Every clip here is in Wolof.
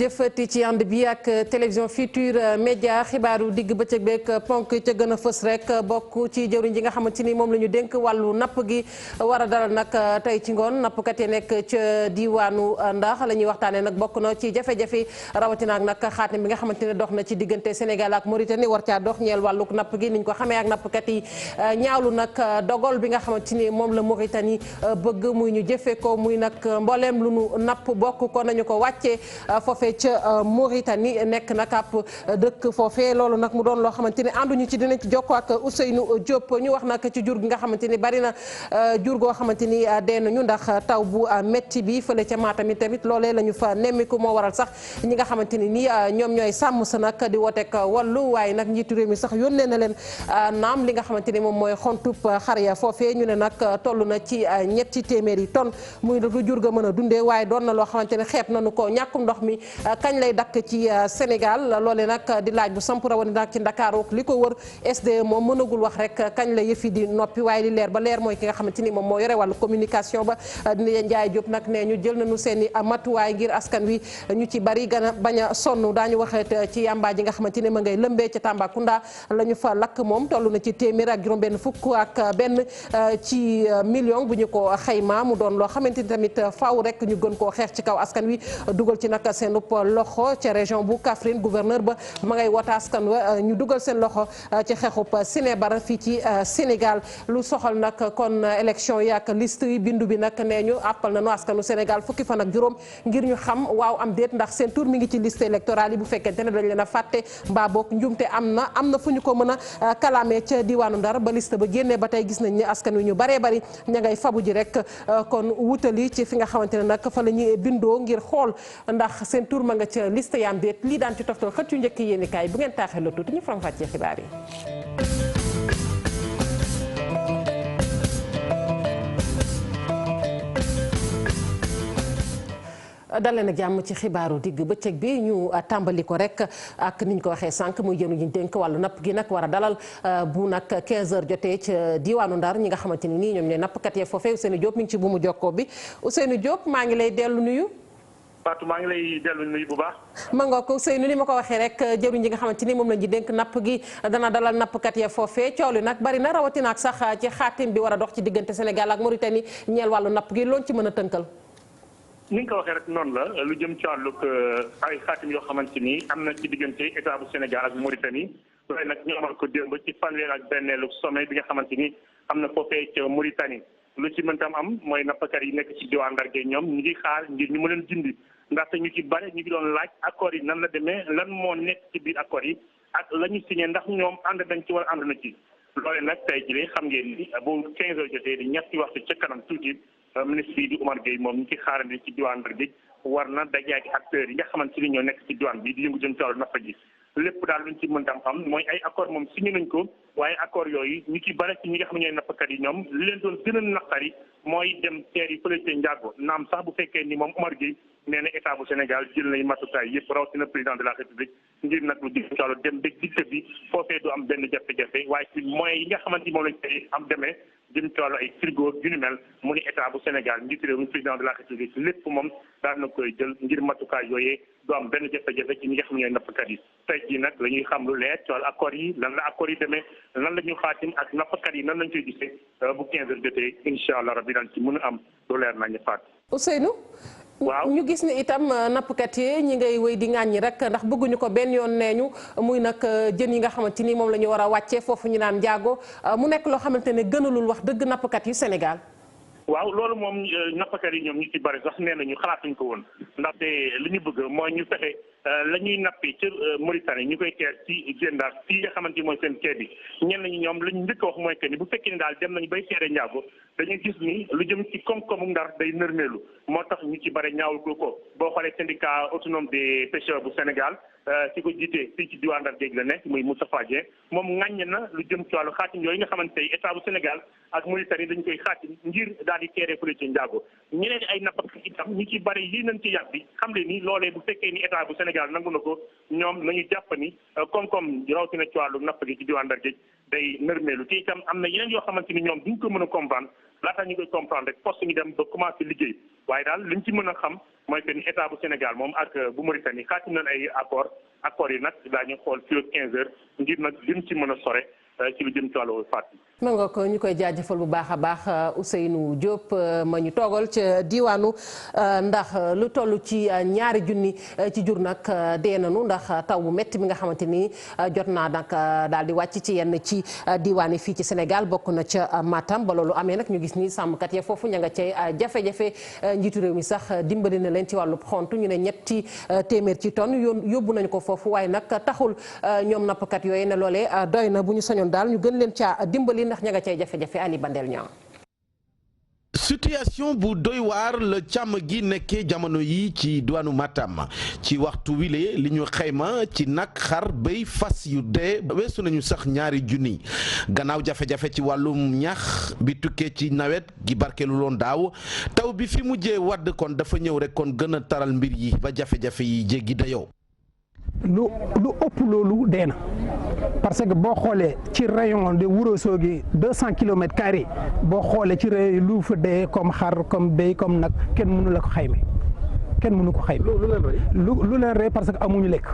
jëfati ci ànd bi ak télévision Futurs Médias xibaaru digg bëccëg beeg ponk ca gën a fës rek bokk ci jëwriñ ji nga xamante ni moom la ñu dénk wàllu napp gi war a dalal nag tey ci ngoon nappkat yi nekk ca diwaanu Ndax la ñuy waxtaanee nag bokk na ci jafe-jafe rawatina ak nag xaatim bi nga xamante ne dox na ci diggante Sénégal ak Mauritanie war caa dox ñeel wàlluk napp gi niñ ko xamee ak nappkat yi ñaawlu nag dogal bi nga xamante ni moom la Mauritanie bëgg muy ñu jëfee ko muy nag mbooleem lu nu napp bokk ko nañu ko wàccee foofee ca Mauritanie nekk nag ab dëkk foofee loolu nag mu doon loo xamante ni ànduñu ci dinañ ci jokkoo ak Ousseynou Diop ñu wax nag ci jur gi nga xamante ni bari na jur goo xamante ni dee nañu ndax taw bu métti bi fële ca Matam tamit loolee la ñu fa nemmiku moo waral sax ñi nga xamante ni nii ñoom ñooy sàmm sa nag di woteek wallu waaye nag njiitu réew mi sax yónnee na leen naam li nga xamante ni moom mooy xontub xar ya foofee ñu ne nag toll na ci ñetti téeméeri tonnes muy lu jur ga mën a dundee waaye doon na loo xamante ne xeeb nañu ko ñàkkum ndox mi kañ lay dakk ci Sénégal loole nag di laaj bu samp rawatina nag ci Ndakaaru li ko wër SDE moom mënagul wax rek kañ la yëfi di noppi waaye li leer ba leer mooy ki nga xamante ni moom moo yore wàllu communication ba dina Njaay Jóob nag ne ñu jël nañu seen i matuwaay ngir askan wi ñu ci bari gën a bañ a sonn daañu waxeet ci yamba ji nga xamante ni ma ngay lëmbee ca Tambacounda la ñu fa lakk moom toll na ci téeméer ak juróom benn fukk ak benn ci million bu ñu ko xayma mu doon loo xamante ni tamit faaw rek ñu gën koo xeex ci kaw askan wi dugal ci nag seen loxo ca région bu Kaffrine gouverneur ba ma ngay wota askan wa ñu dugal seen loxo ci xeexub Sinébar fii ci Sénégal lu soxal nag kon élection yi ak liste yi bindu bi nag nee ñu àppal na nu askanu Sénégal fukki fan ak juróom ngir ñu xam waaw am déet ndax seen tur mi ngi ci liste électorale yi bu fekkente ne dañ leen a fàtte mbaa boog njumte am na fu ñu ko mën a kalaamee ca diwaanu Ndar ba liste ba génnee ba tey gis nañ ne askan wi ñu baree bari ña ngay fabu ji rek kon wutali ci fi nga xamante ne nag fa la ñuy bindoo ngir xool ndax seen tur ma nga ca liste yaam déet lii daan ci toftal xët yu njëkk yéenekaay bu ngeen taaxee la tuuti ñu faram fàccee xibaar yi. dalee nag jàmm ci xibaaru digg bëccëg bi ñu tàmbali ko rek ak niñ ko waxee sànq muy jënu ñu dénk wàllu napp gi nag war a dalal bu nag 15h jotee ca diwaanu Ndar ñi nga xamante ni nii ñoom ñooy nappkat yee foofee Ousseynou Diop mi ngi ci bu mu jokkoo bi Ousseynou Diop maa ngi lay dellu nuyu. Fatou maa ngi lay dellu nuyu bu baax. ma nga ko Ousseynou ni ma ko waxee rek jëruñ ji nga xamante ni moom la ñu dénk napp gi dana dalal nappkat yee foofee coow li nag bari na rawatina ak sax ci xaatim bi war a dox ci diggante Sénégal ak Mauritanie ñeel wàllu napp gi loolu ci mën a tënkal. ni nga ko waxee rek noonu la lu jëm ci wàllug ay xaatim yoo xamante ni am na ci diggante état bu Sénégal ak Mauritanie loolu nag ñu amal ko démb ci fanweer ak benneelu sommet bi nga xamante ni am na foofee ca Mauritanie lu ci mëntam am mooy nappkat yi nekk ci diwaan Ndar gi ñoom ñu ngi xaar ngir ñu mën leen dindi ndaxte ñu ci bare ñu ngi doon laaj accords yi nan la demee lan moo nekk ci biir accords yi ak la ñu signé ndax ñoom ànd nañ ci wala ànd na ci loole nag tey jii xam ngeen ni bu 15 heures jotee di ñetti waxtu ca kanam tuuti ministre bi di Oumar Gueye moom ñu ci xaarandi ci diwaan Ndar gi war na daje ak acteurs yi nga xamante ni ñoo nekk ci diwaan bi di yëngu jëm ci wàllu napp gi lépp daal luñ ci mënta am mooy ay accord moom signé nañ ko waaye accord yooyu ñu ci bare ci ñi nga xam ne ñooy nappkat yi ñoom li leen doon gën a naqari mooy dem teer yi fële ca Ndiago naam sax bu fekkee ni moom Oumar Gueye nee na état bu Sénégal jël nañ matukaay yëpp rawatina président de la République ngir nag lu jëm ci wàllu dem bég dikk bi foofee du am benn jafe-jafe waaye ci moyens yi nga xamante ni moom lañ koy am demee jëm ci wàllu ay frigo yu ni mel mu ni état bu Sénégal njiitu réew mi président de la République lépp moom daal na koy jël ngir matukaay yooyee du am benn jafe-jafe ci ñi nga xam ne ñooy nappkat yi tey jii nag la ñuy xam lu leer ci wàllu accords yi lan la accords yi demee lan la ñu xaatim ak nappkat yi nan lañ koy gisee bu 15 heures jotee incha allah rabbi daan ci mën a am lu leer nañu faat Ousseynou waaw ñu gis ne itam nappkat yi ñi ngay wéy di ŋàññi rek ndax bëgguñu ko benn yoon nee ñu muy nag jën yi nga xamante ni moom la ñu war a wàccee foofu ñu naan Ndiago mu nekk loo xamante ne gënalul wax dëgg nappkat yu Sénégal. waaw loolu moom nappkat yi ñoom ñu ci bari sax nee nañu xalaatuñ ko woon ndaxte li ñu bëgg mooy ñu fexe la ñuy nappi ci Mauritanie ñu koy teer ci Gendar fii nga xamante ni mooy seen kee bi ñenn ñi ñoom la ñu njëkk a wax mooy que ni bu fekkee ni daal dem nañu bay teere Ndiago dañuy gis ni lu jëm ci koom-koomu Ndar day nërmeelu moo tax ñu ci bari ñaawul ko boo xoolee syndicat autonome des pêcheurs bu Sénégal ki ko jiite fii ci diwaan Ndar géej la nekk muy Moustapha Dieng moom ŋàññ na lu jëm ci wàllu xaatim yooyu nga xamante ni état bu Sénégal ak Mauritanie dañu koy xaatim ngir daal di teere fële ci Ndiago ñeneen ay nappkat itam ñu ci bari lii nañ ci yàb bi xam le ni loolee bu fekkee ni état bu Sénégal nangu na ko ñoom nañu jàpp ni koom-koom rawatina ci wàllu napp gi ci diwaan Ndar géej day nërmeelu te itam am na yeneen yoo xamante ni ñoom duñ ko mën a comprendre laata ñu koy comprendre rek poste ñu dem ba commencé liggéey waaye daal liñ ci mën a xam mooy que ni état bu Sénégal moom ak bu Mauritanie xaatim nañ ay accord yi nag daañu xool fii ak 15 heures ngir nag lim ci mën a sore ci lu jëm ci wàllu faat bi. ma nga ko ñu koy jaajëfal bu baax a baax Ousseynou Diop ma ñu toogal ca diwaanu ndax lu toll ci 2 junni ci jur nag dee nañu ndax taw bu métti bi nga xamante ni jot naa nag daal di wàcc ci yenn ci diwaan yi fii ci Sénégal bokk na ca Matam ba loolu amee nag ñu gis ni sàmmkat ya foofu ña nga cay jafe-jafe njiitu réew mi sax dimbali na leen ci wàllu xont ñu ne 3 téeméer ci tonne yóbbu nañu ko foofu waaye nag taxul ñoom nappkat yooyu ne loolee doy na bu ñu soñoon daal ñu gën leen caa dimbali ndax ña nga cay jafe-jafe Ali Bandel ñaa situation bu doy waar la càmm gi nekkee jamono yi ci diwaanu Matam ci waxtu wile li ñu xayma ci nag xar béy fas yu dee weesu nañu sax 2 junni gannaaw jafe-jafe ci wàllum ñax bi tukkee ci nawet gi barkeelu loon daaw taw bi fi mujjee wadd kon dafa ñëw rek kon gën a taral mbir yi ba jafe-jafe yi jéggi dayoo. lu ëpp loolu dee na parce que boo xoolee ci rayon de Ourossogui 200 kilomètres carrés boo xoolee ci rayon lu fa dee comme xar comme béy comme nag kenn mënu la ko xayma kenn mënu ko xayma. lu leen rey parce que amuñu lekk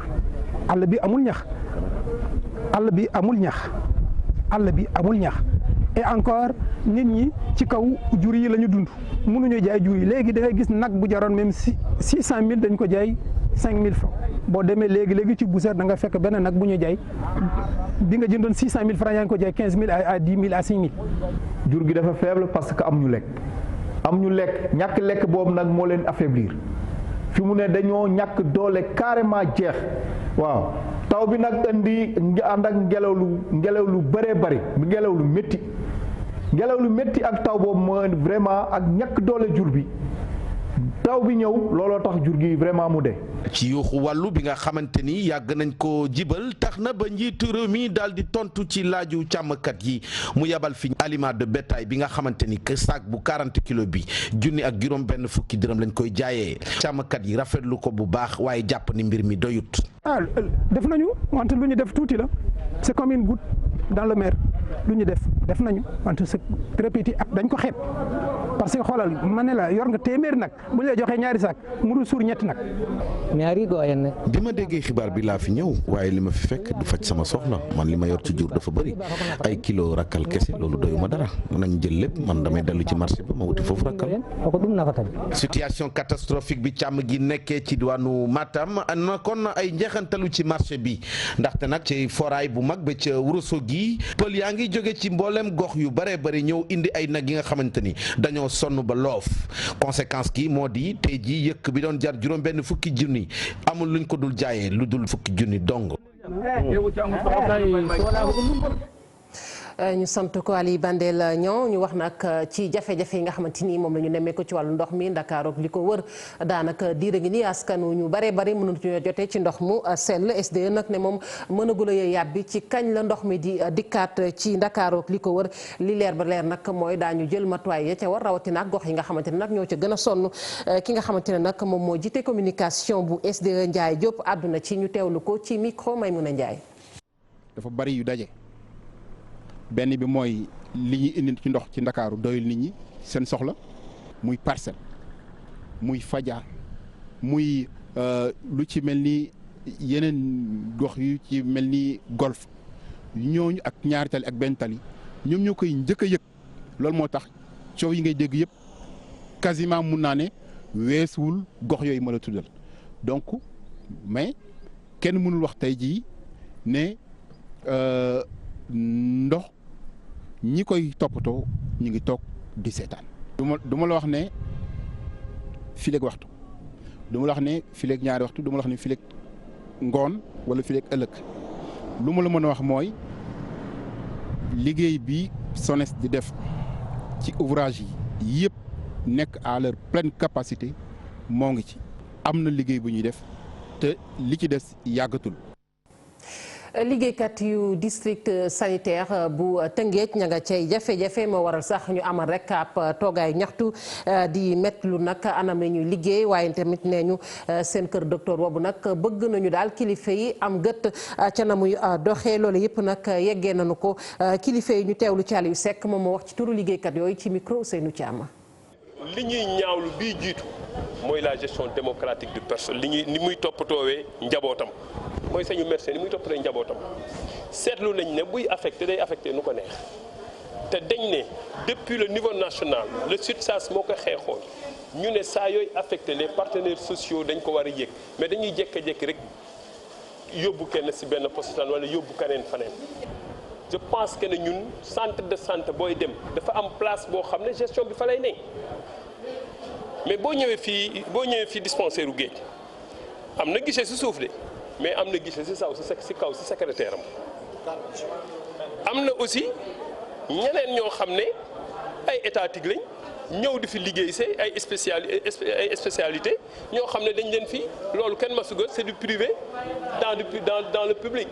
àll bi amul ñax àll bi amul ñax àll bi amul ñax et encore nit ñi ci kaw jur yi la ñu dund mënuñu jaay jur yi léegi da ngay gis nag bu jaroon même 600 000 dañ ko jaay 5 000 francs boo demee léegi ci Boucher da nga fekk benn nag bu ñu jaay bi nga jëndoon 600 000 francs yaa ngi ko jaay 15 000 à 10 000 à 5 000. jur gi dafa faible parce que am ñu lekk ñàkk lekk boobu nag moo leen affaiblir fi mu ne dañoo ñàkk doole carrément jeex waaw taw bi nag indi ànd ak ngelaw lu bëree bëri ngelaw lu métti ak taw boobu moo vraiment ak ñàkk doole jur bi. taw bi ñëw looloo tax jur gi vraiment mu dee. ci yuuxu wàllu bi nga xamante ni yàgg nañ ko jibal tax na ba njiitu réew mi daal di tontu ci laaju càmmkat yi mu yabal fi aliment de bétail bi nga xamante ni que sac bu 40 kilos bi junni ak juróom-benn fukki dërëm lañ koy jaayee càmmkat yi rafetlu ko bu baax waaye jàpp ni mbir mi doyut. def nañu wante lu ñu def tuuti la c'est comme une goutte dans le mer lu ñu def nañu wante c'est très petit ak dañ ko xeeb parce que xoolal ma ne la yor nga téeméer nag bu ñu la joxee 2 sac mu suur 3 nag. bi ma déggee xibaar bi laa fi ñëw waaye li ma fi fekk du faj sama soxla man li ma yor ci jur dafa bëri ay kilo rakkal kese loolu doyuma dara nañ jël lépp man damay dellu ci marché ba ma wuti foofu rakkal. situation catastrophique bi càmm gi nekkee ci diwaanu Matam na kon ay njeexantalu ci marché bi ndaxte nag ci foraay bu mag ba ca Ourossogui pël yaa ngi jóge ci mboolem gox yu bëree bëri ñëw indi ay nag yi nga xamante ni dañoo sonn ba loof conséquence ki moo di tey jii yëkk bi doon jar juróom-benn fukki junni amul luñ ko dul jaayee lu dul fukki junni dong. ñu sant ko Ali Bandel ñoo ñu wax nag ci jafe-jafe yi nga xamante ni moom la ñu nemmee ko ci wàllu ndox mi Ndakaaru ak li ko wër daanaka diire ngi nii askanu ñu bare bari mënatuñoo jotee ci ndox mu sell SDE nag ne moom mënagul a yàbbi ci kañ la ndox mi di dikkaat ci Ndakaaru ak li ko wër li leer ba leer nag mooy daañu jël matuwaay ya ca war rawatina ak gox yi nga xamante ne nag ñoo ca gën a sonn ki nga xamante ne nag moom moo jiite communication bu SDE Ndiaye Diop àdduna ci ñu teewlu ko ci micro Maymouna Ndiaye. dafa bari yu daje. benn bi mooy li ñuy indi ci ndox ci Ndakaaru doyul nit ñi seen soxla muy Parcelles muy Fadia muy lu ci mel ni yeneen gox yu ci mel ni Golf ñooñu ak ñaari tali ak benn tali ñoom ñoo koy njëkk a yëg loolu moo tax coow yi ngay dégg yëpp quasiment mun naa ne weesuwul gox yooyu ma la tuddal donc mais kenn mënul wax tey jii ne ndox ñi koy toppatoo ñu ngi toog di seetaan. du ma la wax ne fileeg waxtu du ma la wax ne fileeg ñaari waxtu du ma la wax ne fileeg ngoon wala fileeg ëllëg lu ma la mën a wax mooy liggéey bi SONES di def ci ouvrage yi yëpp nekk à leur pleine capacité moo ngi ci am na liggéey bu ñuy def te li ci des yàggatul. liggéeykat yu district sanitaire bu Tëngéej ña nga cay jafe-jafe moo waral sax ñu amal rek ab toogaay ñaxtu di méttilu nag anam la ñuy liggéey waaye tamit nee ñu seen kër docteur boobu nag bëgg nañu daal kilifa yi am gët ca na muy doxee loolu yëpp nag yeggee nañu ko kilifa yi ñu teewlu ci Aliou Seck moom moo wax ci turu liggéeykat yooyu ci micro Seynou Thiam. li ñuy ñaawlu bii jiitu mooy la gestion démocratique du personnel li ñuy ni muy toppatoowee njabootam mooy sañu médecin ni muy toppatoo njabootam seetlu nañ ne buy affecté day affecté nu ko neex te dañ ne depuis le niveau national le SUTSAS moo ko xeexoon ñu ne saa yooyu affecté les partenaires sociaux dañ ko war a yëg mais dañuy jékki-jékki rek yóbbu kenn ci benn poste wala yóbbu keneen faneen. je pense que ne ñun centre de santé booy dem dafa am place boo xam ne gestion bi fa lay ne mais boo ñëwee fii dispensaire u Géej am na guichet ci suuf de mais am na guichet ci kaw ci secrétaire am na aussi ñeneen ñoo xam ne ay étatique lañ ñëw di fi liggéey see ay spécialité ñoo xam ne dañ leen fii loolu kenn masuga c'est du privé dans le public.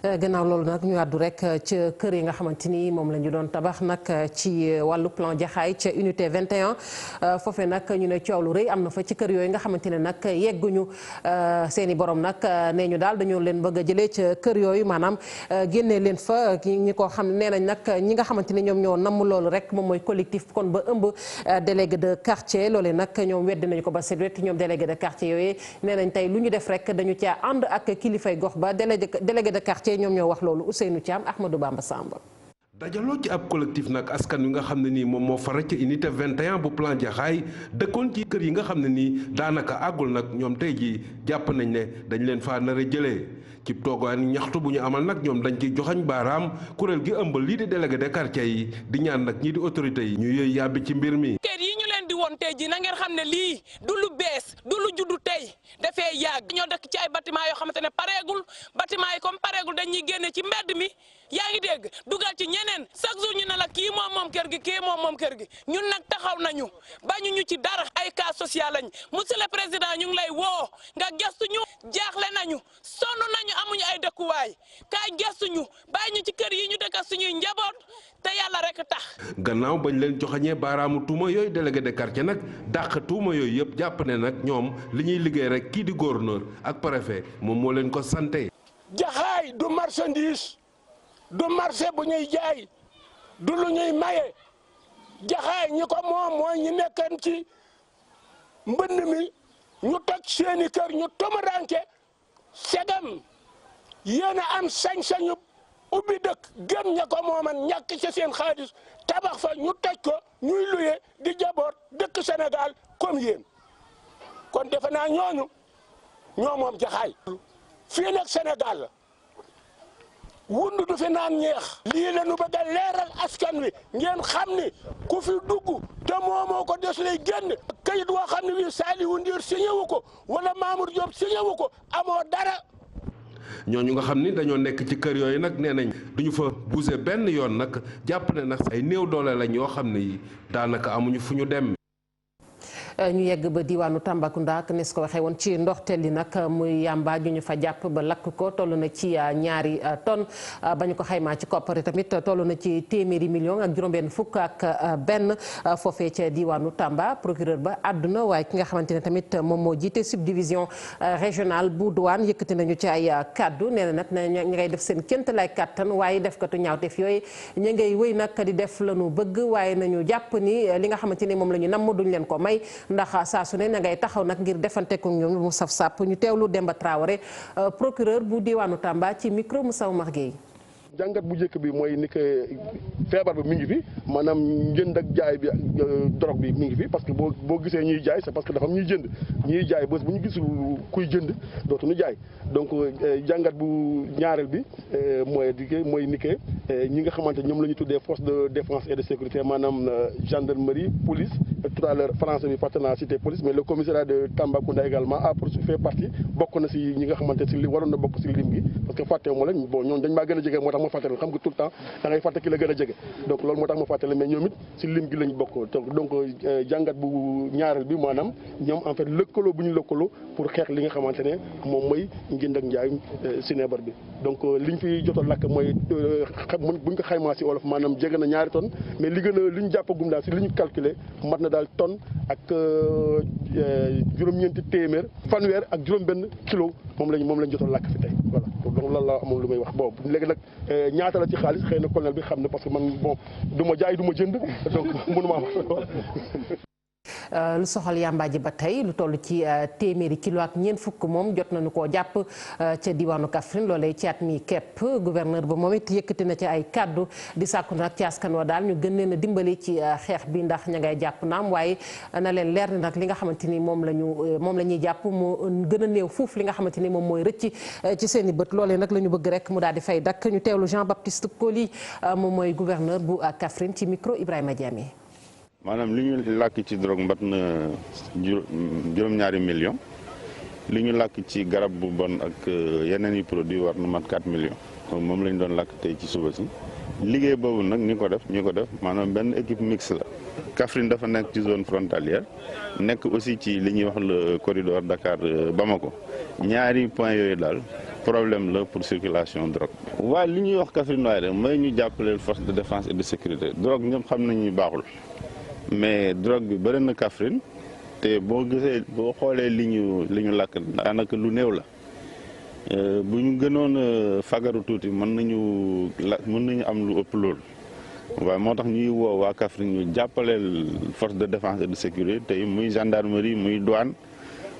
gannaaw loolu nag ñu àddu rek ca kër yi nga xamante ni moom la ñu doon tabax nag ci wàllu plan Jaxaay ca unité 21 foofee nag ñu ne coow lu rëy am na fa ci kër yooyu nga xamante ne nag yegguñu seen i borom nag nee ñu daal dañoo leen bëgg a jëlee ca kër yooyu maanaam génnee leen fa ñi ko xam nee nañ nag ñi nga xamante ni ñoom ñoo namm loolu rek moom mooy collectif kon ba ëmb délégué de quartier loolee nag ñoom weddi nañu ko ba set wet ñoom délégué de quartier yooyu nee nañ tey lu ñu def rek dañu caa ànd ak kilifay gox ba délégué de quartier ñoom ñoo wax loolu Ousseynou Thiam Ahmadou Bamba Samba. dajaloo ci ab collectif nag askan wi nga xam ne nii moom moo fara ca unité 21 bu plan Jaxaay dëkkoon ci kër yi nga xam ne nii daanaka àggul nag ñoom tey jii jàpp nañ ne dañ leen faa nar a jëlee ci toogaani ñaxtu bu ñu amal nag ñoom dañ ci joxañ baaraam kuréel gi ëmbal lii di délégué de quartier yi di ñaan nag ñii di autorités yi ñu yëy yàbbi ci mbir mi. kër yi ñu leen di woon tey ji na ngeen xam ne lii du lu bees du lu juddu tey dafee yàgg ñoo dëkk ci ay bâtiment yoo xamante ne pareegul bâtiment yi comme pareegul dañuy génne ci mbedd mi yaa ngi dégg dugal ci ñeneen chaque jour ñu ne la kii moom kër gi kii moom kër gi ñun nag taxaw nañu bañu ñu ci dara ay cas social lañ monsieur le président ñu ngi lay woo nga gestu ñu jaaxle nañu sonn nañu amuñu ay dëkkuwaay kaay gestu ñu bàyyi ñu ci kër yi ñu dëkk ak suñuy njaboot te yàlla rek tax. gannaaw bañ leen joxañee baaraamu tuuma yooyu délégué de quartier nag dàq tuuma yooyu yëpp jàpp ne nag ñoom li ñuy liggéey rek kii di gouverneur ak préfet moom moo leen ko santé. Jaxaay du marchandise du marché bu ñuy jaay du lu ñuy maye Jaxaay ñi ko moom mooy ñi nekkan ci mbënd mi ñu toj seeni kër ñu tomaranke segam yéen a am sañ-sañu ubbi dëkk gën ña ko mooman ñàkk ci seen xaalis tabax fa ñu toj ko ñuy luye di jaboot dëkk Sénégal comme yéen kon defe naa ñooñu ñoo moom Jaxaay fii nag Sénégal la wund du fi naan ñeex lii la nu bëgg a leeral askan wi ngeen xam ni ku fi dugg te moomoo ko des lay génn kayit woo xam ne bii Saliou Ndir signé wu ko wala Mamour Diop signé wu ko amoo dara. ñooñu nga xam ni dañoo nekk ci kër yooyu nag nee nañ duñu fa bouger benn yoon nag jàpp ne nag ay néew doole lañ yoo xam ne yi daanaka amuñu fu ñu dem. ñu yegg ba diwaanu Tambacounda ak nes ko waxee woon ci ndoxteel li nag muy yàmba ju ñu fa jàpp ba lakk ko toll na ci 2 tonnes ba ñu ko xaymaa ci koppare tamit toll na ci téeméeri million ak juróom-benn fukk ak benn foofee ca diwaanu Tamba procureur ba àdduna waaye ki nga xamante ne tamit moom moo jiite subdivision régionale bu douane yëkkati nañu ci ay kaddu nee na nag ñu ngay def seen kémt lay kàttan waaye def katu ñaawteef yooyu ñu ngay wëy nag di def la ñu bëgg waaye nañu jàpp ni li nga xamante ni moom la ñu namm duñ leen ko may ndax saa su ne na ngay taxaw nag ngir defante ko ñoom mu saf sàpp ñu teewlu Demba Traoré procureur bu diwaanu Tamba ci micro Moussa Oumar Gueye. jàngat bu njëkk bi mooy ni que feebar bi mi ngi fi maanaam njënd ak jaay bi drogue bi mi ngi fi parce que boo gisee ñuy jaay c'est parce que dafa am ñuy jënd ñuy jaay bés bu ñu gisul kuy jënd dootuñu jaay donc jàngat bu ñaareel bi mooy ni que ñi nga xamante ñoom la ñu tuddee force de défense et de sécurité maanaam gendarmerie police tout à l'heure français bi fàtte naa cité police mais le commissariat de Tambacounda également a fait partie bokk na si ñi nga xamante si li waroon na bokk si lim gi parce que fàtte moo leen bon ñoom dañ maa gën a jege moo tax ma fàttali xam nga tout le temps da ngay fàtte ki la gën a jege donc loolu moo tax ma fàttali mais ñoom it si lim gi lañ bokk donc jàngat bu ñaareel bi maanaam ñoom en fait lëkkaloo bu ñu lëkkaloo pour xeex li nga xamante ne moom mooy njënd ak njaay sinébar bi donc liñ fi jot a lakk mooy buñ ko xaymaa si wolof maanaam jege na 2 tonnes mais li ñu jàppagum daal si li ñu calculé mat na na daal tonne ak juróom-ñeenti téeméer fanweer ak juróom-benn kilo moom lañ jotoon làkk fi tey voilà donc loolu la amoon lu may wax bon léegi nag ñaata la ci xaalis xëy na colonel bi xam ne parce que man bon du ma jaay du ma jënd donc mënuma wax. lu soxal yàmbaa ji ba tey lu toll ci téeméeri kilo ak ñeent fukk moom jot nañu koo jàpp ca diwaanu Kaffrine loolee ci at mi képp gouverneur ba moom it yëkkati na ci ay kàddu di sàkku nag ci askan wa daal ñu gën leen a dimbali ci xeex bi ndax ña ngay jàpp naam waaye na leen leer ni nag li nga xamante ni moom la ñuy jàpp moo gën a néew fuuf li nga xamante ni moom mooy rëcc ci seen i bët loolee nag la ñu bëgg rek mu daal di fay dakk ñu teewlu Jean Baptiste Coly moom mooy gouverneur bu Kaffrine ci micro Ibrahima Diame. maanaam li ñu làkk ci drogue mbat na juróom-ñaari millions li ñu làkk ci garab bu bon ak yeneen yi produit war na mat 4 millions moom la ñu doon làkk tey ci suba si liggéey boobu nag ñu ko def maanaam benn équipe mixte la. Kaffrine dafa nekk ci zone frontalière nekk aussi ci li ñuy wax le corridor Dakar Bamako ñaari point yooyu daal problème la pour circulation drogue. waaye li ñuy wax Kaffrine waaye rek mooy ñu jàppaleel force de défense et de sécurité drogue ñëpp xam nañ ñu baaxul. mais drogue bi bëri na Kaffrine te boo xoolee li ñu làkk daanaka lu néew la bu ñu gënoon fagaru tuuti mën nañu am lu ëpp loolu waaye moo tax ñuy woo waa Kaffrine ñu jàppaleel force de défense et de sécurité tey muy gendarmerie muy douane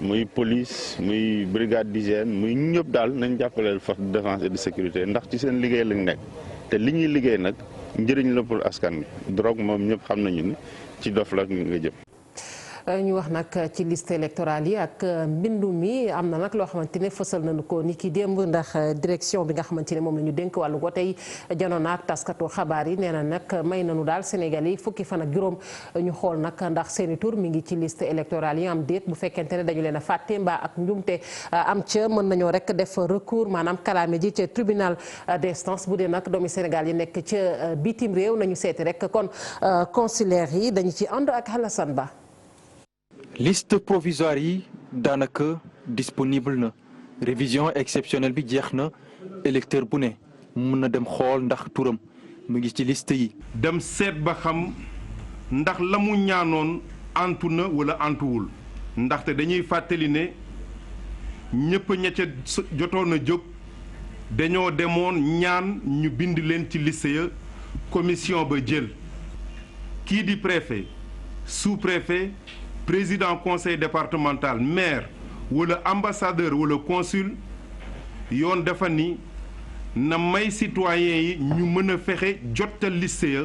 muy police muy brigade d'hygiène muy ñëpp daal nañ jàppaleel force de défense et de sécurité ndax ci seen liggéey lañ nekk te li ñuy liggéey nag njëriñ la pour askan bi drogue moom ñëpp xam nañu ni ci dof la nga jëm. ñu wax nag ci liste électorale yi ak mbindu mi am na nag loo xamante ne fësal nañu ko ni ki démb ndax direction bi nga xamante ne moom la ñu dénk wàllu wote yi janoon ak taskatu xabaar yi nee na nag may nañu daal Sénégal yi fukki fan ak juróom ñu xool nag ndax seeni tur mi ngi ci liste électorale yi am déet bu fekkente ne dañu leen a fàtte mbaa ak njumte am ca mën nañoo rek def recours maanaam kalaame ji ca tribunal d'instance bu dee nag doomi Sénégal yi nekk ca bitim réew nañu seeti rek kon consulaire yi dañu ci ànd ak Alassane Ba. liste provisoire yi daanaka disponible na révision exceptionnelle bi jeex na électeur bu ne mën na dem xool ndax turam mu ngi ci liste yi. dem seet ba xam ndax la mu ñaanoon antu na wala antuwul ndaxte dañuy fàttali ne ñëpp ña ca jotoon a jóg dañoo demoon ñaan ñu bind leen ci liste ya commission ba jël kii di préfet sous-préfet. président conseil départemental maire wala ambassadeur wala consul yoon dafa ni na may citoyen yi ñu mën a fexe jotal liste ya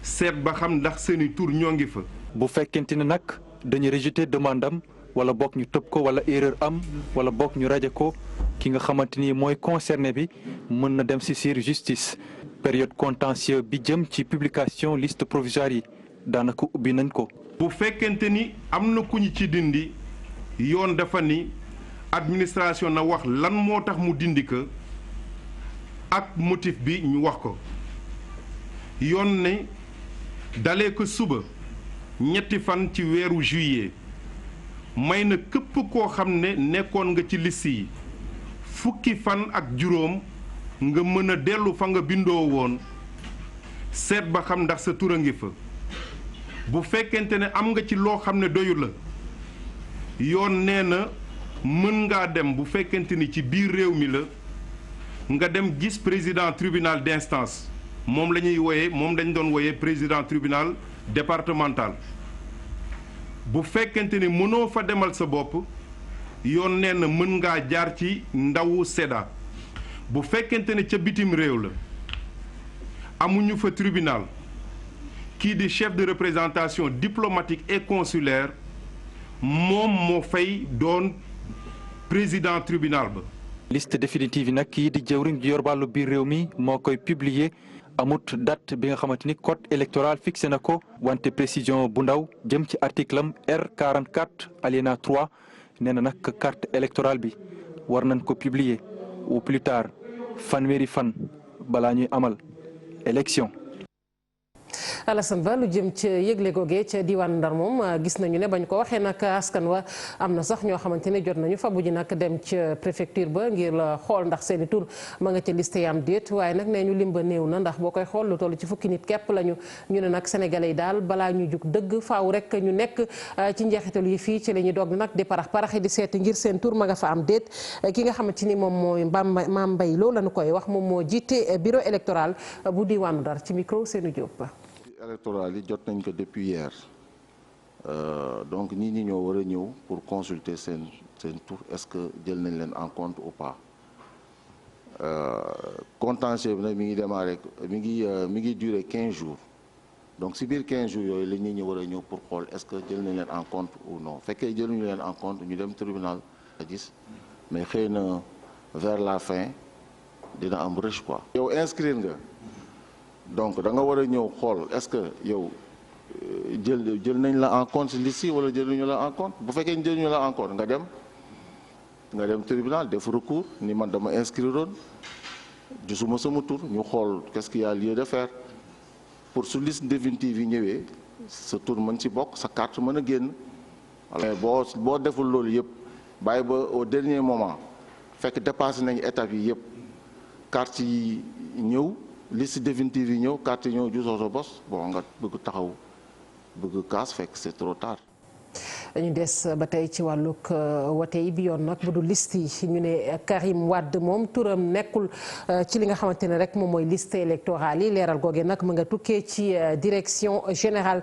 seet ba xam ndax seeni tur ñoo ngi fa. bu fekkente ne nag dañu rejeté demande am wala bokk ñu tëb ko wala erreur am wala bokk ñu raje ko ki nga xamante ni mooy concerné bi mën na dem saisir justice. période contentieux bi jëm ci publication liste provisoire yi daanaka ubbi nañ ko. bu fekkente ni am na ku ñu ci dindi yoon dafa ni administration na wax lan moo tax mu dindi ko ak motif bi ñu wax ko yoon ne dalee ko suba ñetti fan ci weeru juillet may na képp koo xam ne nekkoon nga ci liste yi fukki fan ak juróom nga mën a dellu fa nga bindoo woon seet ba xam ndax sa tur a ngi fa. bu fekkente ne am nga ci loo xam ne doyu la yoon nee na mën ngaa dem bu fekkente ni ci biir réew mi la nga dem gis président tribunal d'instance moom la ñuy wooyee moom dañ doon wooyee président tribunal départemental bu fekkente ni mënoo fa demal sa bopp yoon nee na mën ngaa jaar ci ndawu SEDA bu fekkente ne ca bitim réew la amuñu fa tribunal kii di chef de représentation diplomatique et consulaire moom moo fay doon président tribunal ba. liste définitive yi nag kii di jëwriñ ji yor wàllu biir réew mi moo koy publier amut date bi nga xamante ni code électoral fixé na ko wante précision bu ndaw jëm ci article am R44 alinéa 3 nee na nag carte électorale bi war nañ ko publier au plus tard fanweeri fan balaa ñuy amal élection. Alassane Ba lu jëm ca yëgle googee ca diwaanu Ndar moom gis nañu ne bañ ko waxee nag askan wa am na sax ñoo xamante ne jot nañu fabu ji nag dem ca préfecture ba ngir la xool ndax seeni tur ma nga ca liste yam déet waaye nag nee ñu lim ba néew na ndax boo koy xool lu toll ci fukki nit képp lañu ñu ne nag sénégalais yi daal balaa ñu jug dëgg faaw rek ñu nekk ci njeexitalu yi fii ci la ñuy doog nag di paraxi di seeti ngir seen tur ma nga fa am déet ki nga xamante ni moom mooy Mame Mbaye Lo lañu koy wax moom moo jiite bureau électoral bu diwaanu Ndar ci micro Seydou Diop. électoral yi jot nañ ko depuis hier donc nit ñi ñoo war a ñëw pour consulter seen tour est-ce que jël nañ leen en compte ou pas contentieux bi nag mi ngi démarrer mi ngi durer 15 jours donc si biir 15 jours yooyu la nit ñi war a ñëw pour xool est-ce que jël nañ leen en compte ou non fekkee jëluñu leen en compte ñu dem tribunal a gis mais xëy na vers la fin dina am rush quoi. yow inscrire nga. donc da nga war a ñëw xool est-ce que yow jël nañ la en compte liste yi wala jëluñu la en compte bu fekkee jëluñu la en compte nga dem tribunal def recours ni man dama inscrire woon gisuma sama tur ñu xool qu'est-ce qu'il y a lieu de faire pour su liste définitive yi ñëwee sa tur mën ci bokk sa carte mën a génn. mais boo deful loolu yëpp bàyyi ba au dernier moment fekk dépassé nañ étape yi yëpp carte yi ñëw. liste définitive yi ñëw carte yi ñëw jusoo sa bos bon nga bëgg taxaw bëgg kaas fekk c'est trop tard. dañu des ba tey ci wàllug wote yi bi yoon nag bu du liste yi ñu ne Karim Wade moom turam nekkul ci li nga xamante ne rek moom mooy liste électorale yi leeral googe nag mu nga tukkee ci direction générale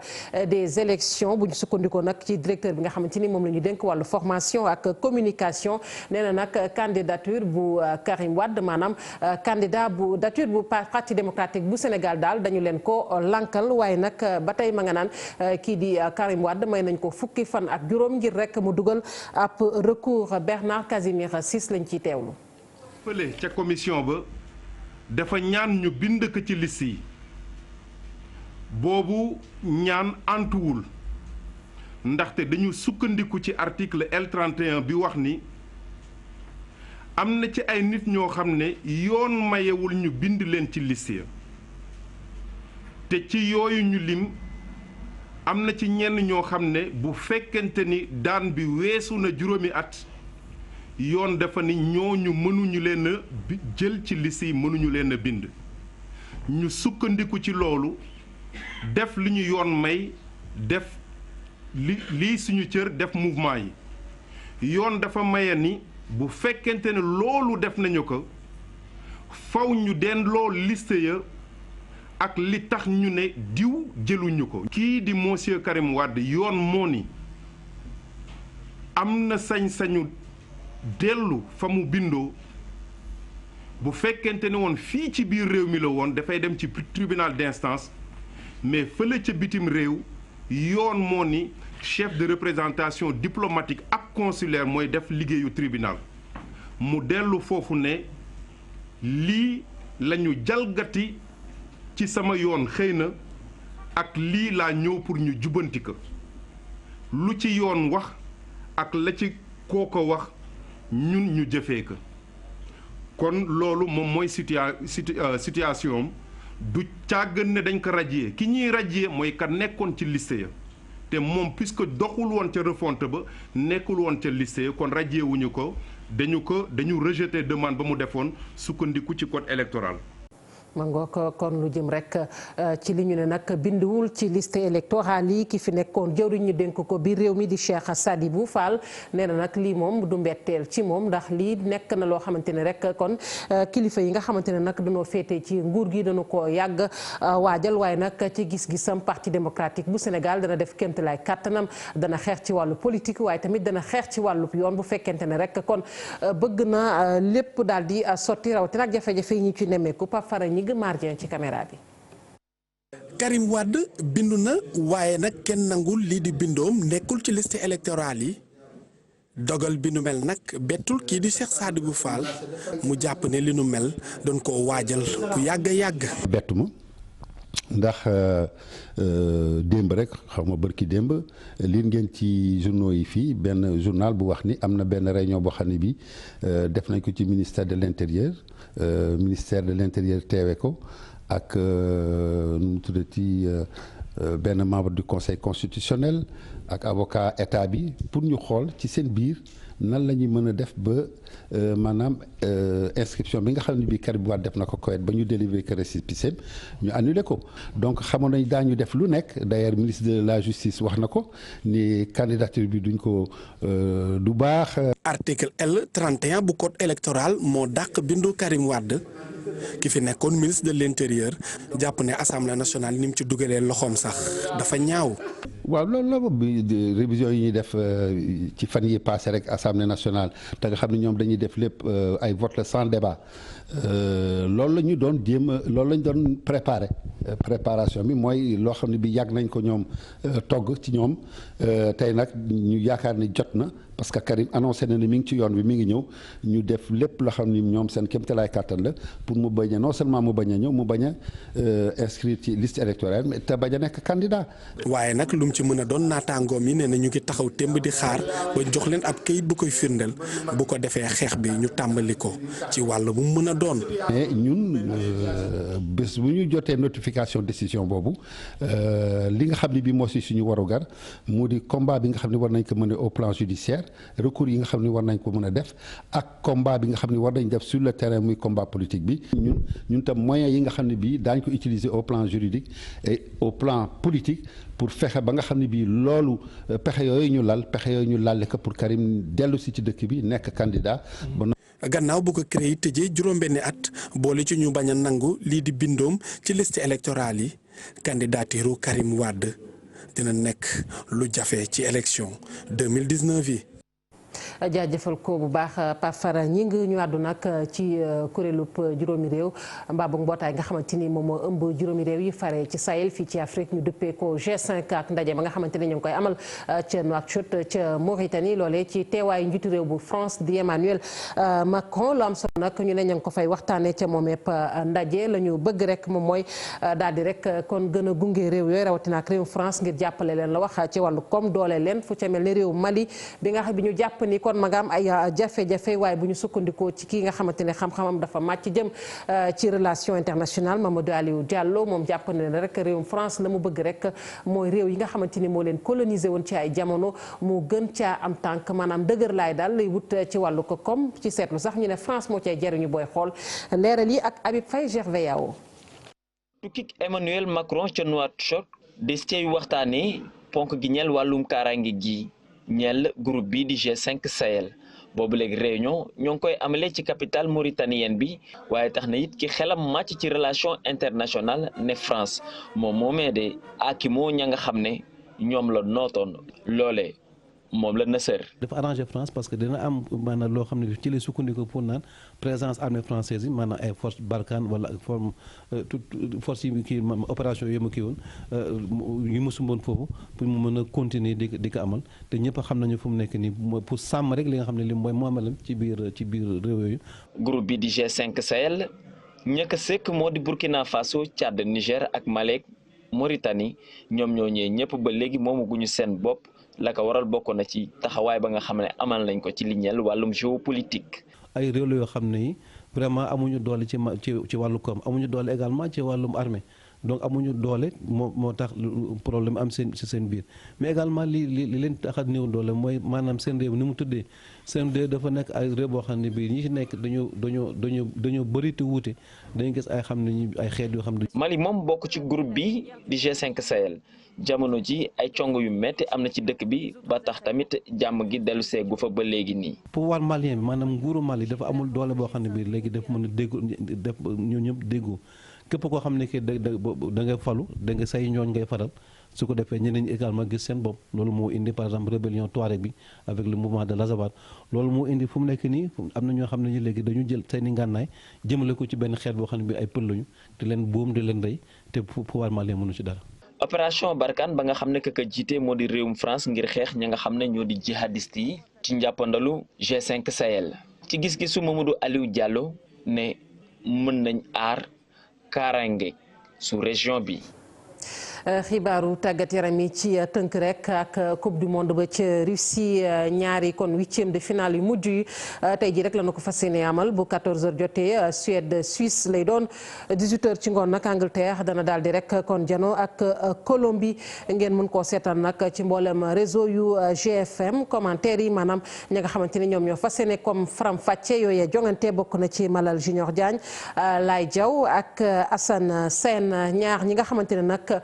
des élections bu ñu sukkandikoo nag ci directeur bi nga xamante ni moom la ñu dénk wàllu formation ak communication nee na nag candidature bu Karim Wade maanaam candidature bu parti démocratique bu Sénégal daal dañu leen ko lankal waaye nag ba tey ma nga naan kii di Karim Wade may nañ ko fukki fan ak juróom ngir rek mu dugal ab recours Bernard Casimir Ciss lañ ciy teewlu. fële ca commission ba dafa ñaan ñu bind ko ci liste yi boobu ñaan antuwul ndaxte dañu sukkandiku ci article L31 bi wax ni am na ci ay nit ñoo xam ne yoon mayewul ñu bind leen ci liste ya te ci yooyu ñu lim. am na ci ñenn ñoo xam ne bu fekkente ni daan bi weesu na juróomi at yoon dafa ni ñooñu mënuñu leen a jël ci liste yi mënuñu leen a bind ñu sukkandiku ci loolu def li ñu yoon may def lii suñu cër def mouvement yi yoon dafa maye ni bu fekkente ne loolu def nañu ko faw ñu den loolu liste ya ak li tax ñu ne diw jëluñu ko. kii di monsieur Karim Wade yoon moo ni am na sañ-sañu dellu fa mu bindoo bu fekkente ne woon fii ci biir réew mi la woon dafay dem ci tribunal d'instance mais fële ca bitim réew yoon moo ni chef de représentation diplomatique ak consulaire mooy def liggéeyu tribunal mu dellu foofu ne lii lañu jalgati. ci sama yoon xëy na ak lii laa ñëw pour ñu jubbanti ko lu ci yoon wax ak la ci kooko wax ñun ñu jëfee ko kon loolu moom mooy situation du càggan ne dañ ko radier ki ñuy radier mooy ka nekkoon ci liste ya te moom puisque doxul woon ca refonte ba nekkul woon ca liste ya kon radier wuñu ko dañu rejeter demande ba mu defoon sukkandiku ci code électoral. mangook kon lu jëm rek ci li ñu ne nag binduwul ci liste électorale yi ki fi nekkoon jëwriñ ñu dénk ko biir réew mi di Cheikh Sadibou Fall nee na nag lii moom du mbetteel ci moom ndax lii nekk na loo xamante ne rek kon kilifa yi nga xamante ne nag dañoo féetee ci nguur gi dañu ko yàgg waajal waaye nag ci gis-gisam parti démocratique bu Sénégal dana def kéemtalaay kàttanam dana xeex ci wàllu politique waaye tamit dana xeex ci wàllu yoon bu fekkente ne rek kon bëgg na lépp daal di sotti rawatina ak jafe-jafe yi ñu ci nemmeeku Pape Fara ñi Mardien ci caméra bi. Karim Wade bindu na waaye nag kenn nangul lii di bindoom nekkul ci liste électorale yi dogal bi nu mel nag bettul kii di Cheikh Sadibou Fall mu jàpp ne li nu mel doon koo waajal bu yàgg yàgg. bettu ma ndax démb rek xaw ma bërki démb liin ngeen ci journaux yi fii benn journal bu wax ni am na benn réunion boo xam ne bi def nañ ko ci ministère de l'intérieur teewe ko ak nu mu tuddati benn membre du conseil constitutionnel ak avocat état bi pour ñu xool ci seen biir nan la ñuy mën a def ba maanaam inscription bi nga xam ne bii Karim Wade def na ko Koweït ba ñu délivrer que récépissé ñu annulé ko donc xamoon nañ daañu def lu nekk d'ailleurs ministre de la justice wax na ko ni candidature bi duñ ko du baax. article L31 bu code électoral moo dàq bindu Karim Wade ki fi nekkoon ministre de l'intérieur jàpp ne assemblée nationale ni mu ci dugalee loxoom sax dafa ñaaw. waaw loolu bi révision yi ñuy def ci fan yi passé rek assemblée nationale te nga xam ne ñoom dañuy def lépp ay vote la sans débat loolu la ñu doon jéem loolu la ñu doon préparation bi mooy loo xam ne bi yàgg nañ ko ñoom togg ci ñoom tey nag ñu yaakaar ni jot na parce que Karim annoncé na ne mi ngi ci yoon bi mi ngi ñëw ñu def lépp loo xam ni ñoom seen kéemtalaay kàttan la pour mu bañ a non seulement mu bañ a ñëw mu bañ a inscrire ci liste électorale mais te bañ a nekk candidat. waaye nag lu mu ci mën a doon naataangoom yi nee na ñu ngi taxaw temb di xaar ba jox leen ab kayit bu koy firndeel bu ko defee xeex bi ñu tàmbali ko ci wàll bu mu mën a doon. mais ñun bés bu ñu jotee notification décision boobu li nga xam ne bii moo si suñu warugar mu di combat bi nga xam ne war nañ ko mën a au plan judiciaire recours yi nga xam ne war nañ ko mën a def ak combat bi nga xam ne war nañ def sur le terrain muy combat politique bi ñun tam moyens yi nga xam ne bii daañ ko utiliser au plan juridique et au plan politique pour fexe ba nga xam ne bii loolu pexe yooyu ñu lal ko pour Karim dellu si ci dëkk bi nekk candidat. gannaaw bu ko CREI tëjee juróom-benni at boole ci ñu bañ a nangu lii di bindoom ci liste électorale yi candidature Karim Wade dina nekk lu jafe ci élection 2019 yi. jaajëfal ko bu baax Pape Fara ñi ngi ñu àddu nag ci kuréelub juróomi réew mbaa boog mbootaay nga xamante ni moom moo ëmb juróomi réew yi fare ci Sahel fii ci Afrique ñu duppee ko G5 ak ndaje ba nga xamante ni ñu ngi koy amal ca Nouakchott ca Mauritanie loolee ci teewaayu njiitu réew bu France di Emmanuel Macron lu am solo nag ñu ne ña ngi ko fay waxtaanee ca moom yëpp ndaje la ñu bëgg rek moom mooy daal di rek kon gën a gunge réew yooyu rawatina ak réew France ngir jàppale leen la wax ci wàllu koom doole leen fu ca mel ni réew Mali bi ñu jàpp ni kon ma nga am ay jafe-jafe waaye bu ñu sukkandikoo ci kii nga xamante ne xam-xamam dafa màcc jëm ci relation internationale Mamadou Aliou Diallo moom jàpp na ne rek réewum France la mu bëgg rek mooy réew yi nga xamante ni moo leen colonisé woon ci ay jamono mu gën caa am tànk maanaam dëgër laay daal lay wut ci wàllu ko comme ci seetlu sax ñu ne France moo cay jariñu booy xool leeral yi ak Habib Faye Gervais Yao. tukkik Emmanuel Macron ca Nouakchott des cay waxtaanee ponk gi ñeel wàllum kaaraange gi. ñeel groupe bi di G5 Sahel boobu léegi réunion ñoo ngi koy amalee ci capitale mauritanienne bi waaye tax na it ki xelam màcc ci relation internationale ne France moom moomee de akimoo ña nga xam ne ñoom la nootoon loole moom la nësër. dafa arrangé France parce que dina am maanaam loo xam ne ci lay sukkandiku pour naan présence armée française yi maanaam ay force Barkhane wala forme force yi kii opération yi ma kii woon yu ma sumboon foofu pour mu mën a continuer di ko amal te ñëpp xam nañu fu mu nekk nii pour sàmm rek li nga xam ne li mooy moomelam ci biir réew yooyu. groupe bi di G5 Sahel ñëkk a sekk moo di Burkina Faso Tchad Niger ak Mali Mauritanie ñoom ñoo ñëwee ñëpp ba léegi moomaguñu seen bopp. la ko waral bokk na ci taxawaay ba nga xam ne amal nañ ko ci li ñeel wàllum géopolitique. ay réew la yoo xam ne yi vraiment amuñu doole ci wàllu koom amuñu doole également ci wàllum armée donc amuñu doole moo tax problème am ci seen biir mais également li leen tax a néew doole mooy maanaam seen réew ni mu tuddee seen réew dafa nekk ay réew boo xam ne bii ñi ci nekk dañoo bëri te wuute dañu gis ay xam ne ay xeet yoo xam ne. Mali moom bokk ci groupe bi di G5 Sahel. jamono ji ay cong yu metti am na ci dëkk bi ba tax tamit jàmm gi dellu seegu fa ba léegi nii. pouvoir malien bi maanaam nguuru Mali dafa amul doole boo xam ne bii léegi dafa mën a déggu def ñoo ñëpp déggoo képp koo xam ne que da ngay falu da nga say ñooñ ngay faral su ko defee ñeneen ñi également gis seen bopp loolu moo indi par exemple rébellion Touareg bi avec le mouvement de l'Azawad loolu moo indi fu mu nekk nii am na ñoo xam ne ñu léegi dañu jël seeni ngànnaay jëmale ko ci benn xeet boo xam ne bi ay pël lañu di leen boom di leen rey te pouvoir malien mënu ci dara. opération Barkhane ba nga xam ne ka jiite moo di réewum France ngir xeex ña nga xam ne ñoo di jihadiste yi ci njàppandalu G5 Sahel ci gis-gisu Mamadou Aliou Diallo ne mën nañ aar kaaraange su région bi. xibaaru tàggat yaram yi ci tënk rek ak coupe du monde ba ca Russie ñaari kon 8e de finale yu mujj yi tey jii rek la ñu ko fas yéene amal bu 14h jotee Suède Suisse lay doon 18h ci ngoon nag Angleterre dana daal di rek kon jano ak Colombie ngeen mën koo seetaan nag ci mboolem réseau yu GFM commentaire yi maanaam ñi nga xamante ni ñoom ñoo fas yéene comme faram fàcce yooyee jongante bokk na ci Malal Junior Diagne Lay Diaw ak Assane Sène ñaar ñi nga xamante ne nag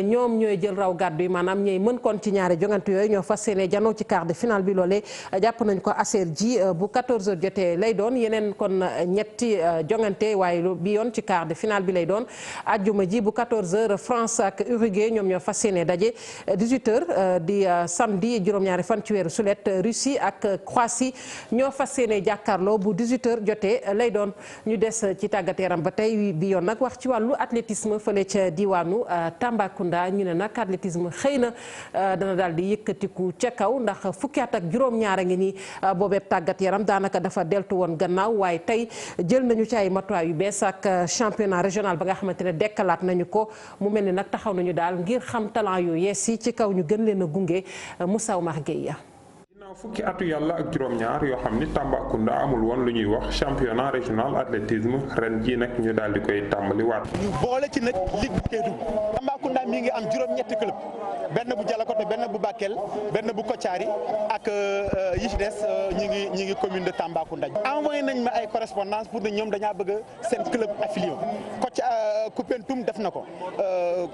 ñoom ñooy jël raw gàddu yi maanaam ñooy mën kon ci ñaari jongante yooyu ñoo fas yéene janoo ci quart de finale bi loolee jàpp nañ ko aser ji bu 14h jotee lay doon yeneen kon ñetti jongante waaye bi yoon ci quart de finale bi lay doon ajjuma ji bu 14h France ak Uruguay ñoom ñoo fas yéene daje 18h di samedi juróom-ñaari fan ci weeru sulet Russie ak Croatie ñoo fas yéene jàkkaarloo bu 18h jotee lay doon ñu des ci tàggat yaram ba tey bi yoon nag wax ci wàllu athlétisme fële ca diwaanu Tambacounda ñu ne nag athlétisme xëy na dana daal di yëkkatiku ca kaw ndax fukki at ak juróom-ñaar a ngi nii boobeeb tàggat yaram daanaka dafa deltu woon gannaaw waaye tey jël nañu ci ay matuwaay yu bees ak championnat régional ba nga xamante ne dekkalaat nañu ko mu mel ni nag taxaw nañu daal ngir xam talent yu yees yi ci kaw ñu gën leen a gunge Moussa Oumar Gueye. fukki atu yàlla ak juróom-ñaar yoo xam ni Tambacounda amul woon lu ñuy wax championnat régional athlétisme ren jii nag ñu daal di koy tàmbali waat. ñu boole ci nag ligue bu Kédougou Tambacounda mi ngi am juróom-ñetti club benn bu Dialakoto benn bu Bakel benn bu Kotiari ak yi ci des ñi ngi commune de Tambacounda. envoyé nañ ma ay correspondance pour ne ñoom dañaa bëgg seen club affilié Koupentoum def na ko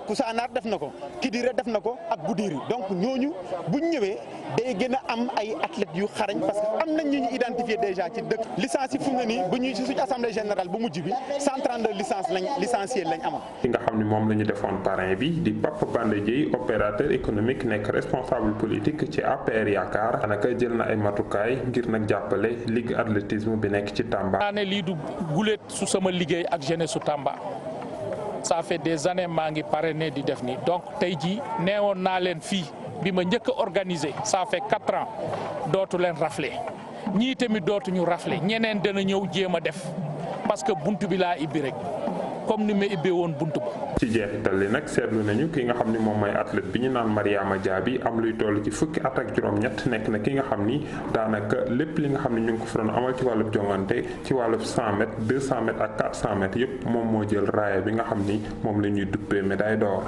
Koussanar def na ko Kidira def na ko ak Goudiri donc ñooñu buñ ñëwee day gën a am ay athlètes yu xarañ parce que am nañ ñu identifié déjà ci dëkk licence yi fu mu ne nii bu ñuy ci suñu assemblée générale bu mujj bi 132 licenciés lañ amoon. ki nga xam ni moom la ñu defoon parrain bi di Papa Bandé Dieye opérateur économique nekk responsable politique ci APR Yaakaar daanaka jël na ay matukaay ngir nag jàppale ligue athlétisme bi nekk ci Tamba. naa ne lii du guléet su sama liggéey ak jeunesse su Tamba ça fait des années maa ngi parrainé di def nii donc tey jii neewoon naa leen fii. bi ma njëkk a organisé ça fait 4 ans dootu leen rafle ñii tamit dootuñu rafle ñeneen dana ñëw jéem a def parce que buntu bi laa ibbi rek comme ni ma ibbee woon buntu ba. ci jeexital li nag seetlu nañu ki nga xam ni moom mooy athlète bi ñu naan Mariama Diaby am luy toll ci fukki at ak juróom-ñett nekk na ki nga xam ni daanaka lépp li nga xam ni ñu ngi ko fa doon amal ci wàllub jongante ci wàllub 100 mètres 200 mètres ak 400 mètres yëpp moom moo jël raaya bi nga xam ni moom la ñuy duppee médaille d'or.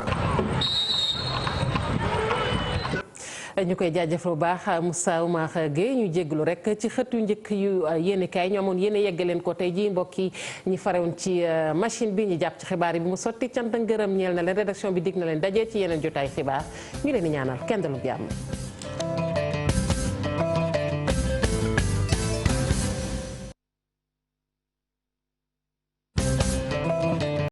ñu koy jaajëfal bu baax Moussa Oumar Gueye ñu jégalu rek ci xët yu njëkk yu yéene kaay ñu amoon yéene yegg leen ko tey jii mbokk yi ñi farewoon ci machine bi ñu jàpp ci xibaar yi bi mu sotti cant ak ngërëm ñeel na leen rédaction bi dig na leen daje ci yeneen jotaay xibaar ñu leen di ñaanal kenn dalu jàmm.